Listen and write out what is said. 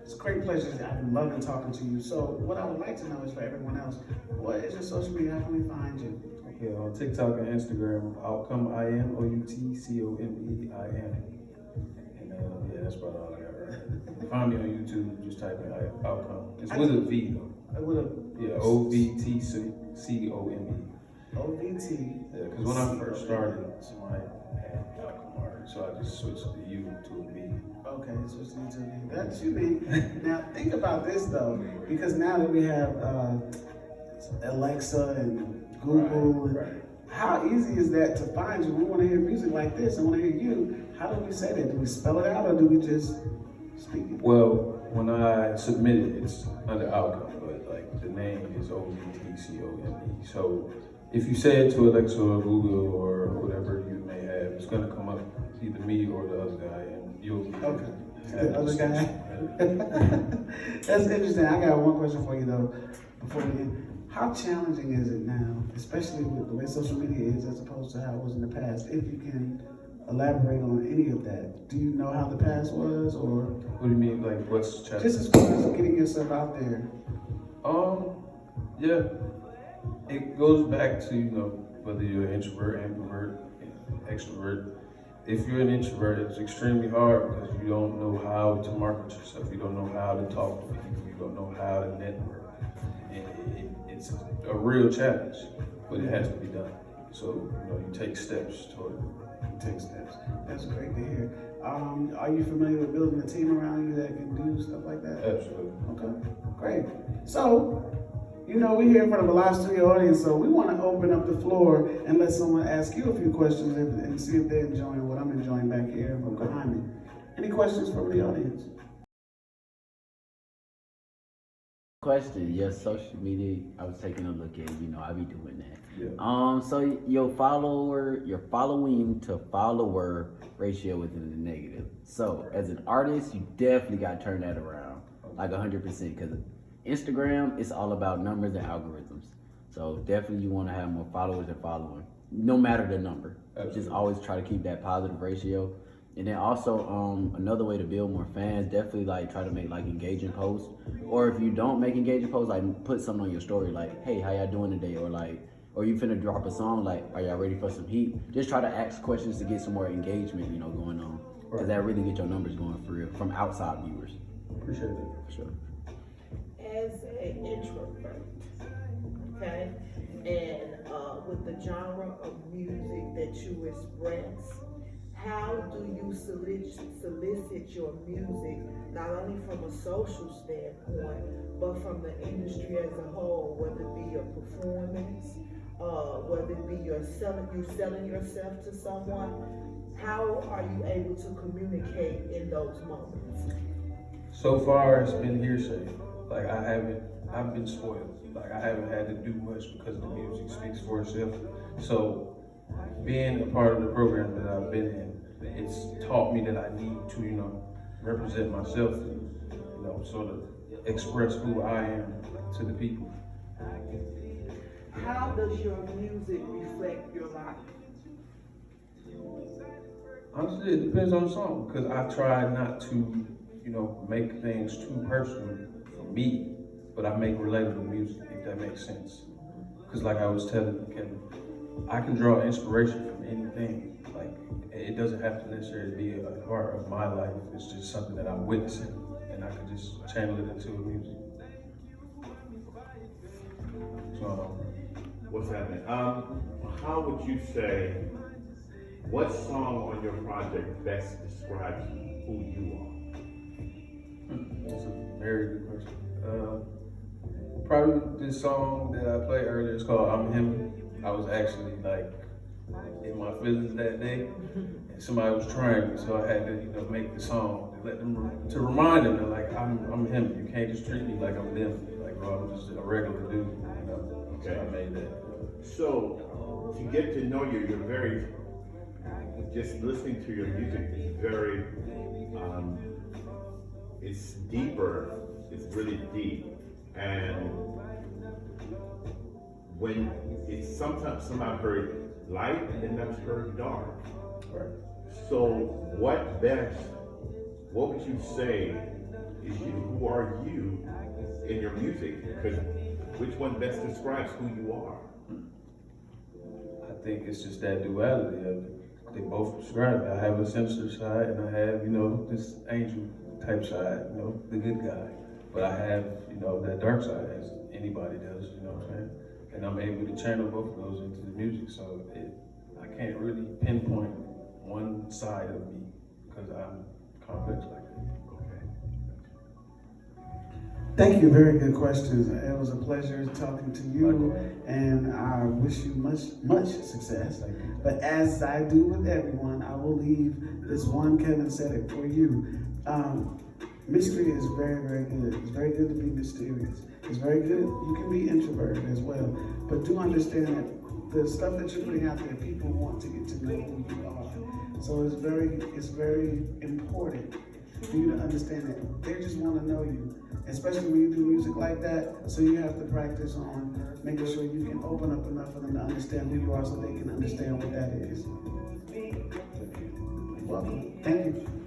It's a great pleasure. I've been loving talking to you. So what I would like to know is for everyone else, what is your social media? How can we find you? Okay, on TikTok and Instagram, Ovtcome, Outcome. And yeah, that's about all I got right now. Find me on YouTube, just type in Outcome. It's with a V though. With a Yeah, Ovtcome. OVT. Yeah, because when I first started, somebody had Outcome already, so I just switched the U to a V. Okay, switch into V. That should be. Now think about this though, because now that we have Alexa and Google, Right. how easy is that to find you? We want to hear music like this. I want to hear you. How do we say that? Do we spell it out or do we just speak it? Well, when I submit it, it's under Outcome, but like the name is Ovtcome. So if you say it to Alexa or Google or whatever you may have, it's gonna come up either me or the other guy, and you'll Okay. The other guy. That's interesting. I got one question for you though. Before we end, how challenging is it now, especially with the way social media is as opposed to how it was in the past? If you can elaborate on any of that, do you know how the past was, or What do you mean, like what's challenging? just as far as getting yourself out there? Yeah, it goes back to whether you're an introvert, ambivert, extrovert. If you're an introvert, it's extremely hard because you don't know how to market yourself. You don't know how to talk to people. You don't know how to network. And it's a real challenge, but it has to be done. So, you take steps toward it. Take steps. That's great to hear. Are you familiar with building a team around you that can do stuff like that? Absolutely. Okay, great. So, we're here in front of a live studio audience, so we want to open up the floor and let someone ask you a few questions and see if they're enjoying what I'm enjoying back here behind me. Any questions from the audience? Question, your social media, I was taking a look at, I be doing that. Yeah. So your following to follower ratio is in the negative. So as an artist, you definitely got to turn that around, like 100%, because Instagram is all about numbers and algorithms. So definitely you want to have more followers than following, no matter the number. Absolutely. Just always try to keep that positive ratio. And then also another way to build more fans, definitely like try to make like engaging posts. Or if you don't make engaging posts, like put something on your story like, hey, how y'all doing today? Or you finna drop a song, like, are y'all ready for some heat? Just try to ask questions to get some more engagement, going on. Because that really get your numbers going for real from outside viewers. Appreciate it. For sure. As an introvert, okay, and with the genre of music that you express, how do you solicit your music, not only from a social standpoint, but from the industry as a whole, whether it be your performance, whether it be you selling yourself to someone? How are you able to communicate in those moments? So far, it's been hearsay. Like I've been spoiled. Like I haven't had to do much because the music speaks for itself. So being a part of the program that I've been in, it's taught me that I need to, represent myself and, sort of express who I am to the people. How does your music reflect your life? Honestly, it depends on the song because I try not to, make things too personal for me, but I make relatable music, if that makes sense. Because like I was telling you, Kevin, I can draw inspiration from anything. Like it doesn't have to necessarily be a part of my life. It's just something that I'm witnessing, and I can just channel it into music. So, What's happening? How would you say, what song on your project best describes who you are? That's a very good question. Probably this song that I played earlier is called "I'm Him." I was actually like in my feelings that day, and somebody was trying me, so I had to, make the song to let them to remind them that like I'm him. You can't just treat me like I'm them. Like, bro, I'm just a regular dude. Okay. So I made that. So, to get to know you, you're very, just listening to your music is very, it's deeper, it's really deep. And when it's sometimes I've heard light and then I've heard dark. Right. So what would you say is you. Who are you in your music? Because which one best describes who you are? I think it's just that duality of it. They both describe it. I have a sinister side and I have, this angel type side, the good guy. But I have, that dark side as anybody does, you know what I'm saying? And I'm able to channel both of those into the music. So I can't really pinpoint one side of me because I'm complex like that. Thank you, very good questions. It was a pleasure talking to you, and I wish you much success. But as I do with everyone, I will leave this one, Kevin said it, for you. Mystery is very, very good. It's very good to be mysterious. It's very good. You can be introverted as well, but do understand that the stuff that you're putting out there, people want to get to know who you are. So it's very important for you to understand that they just want to know you, especially when you do music like that. So you have to practice on making sure you can open up enough for them to understand who you are so they can understand what that is. Welcome. Thank you.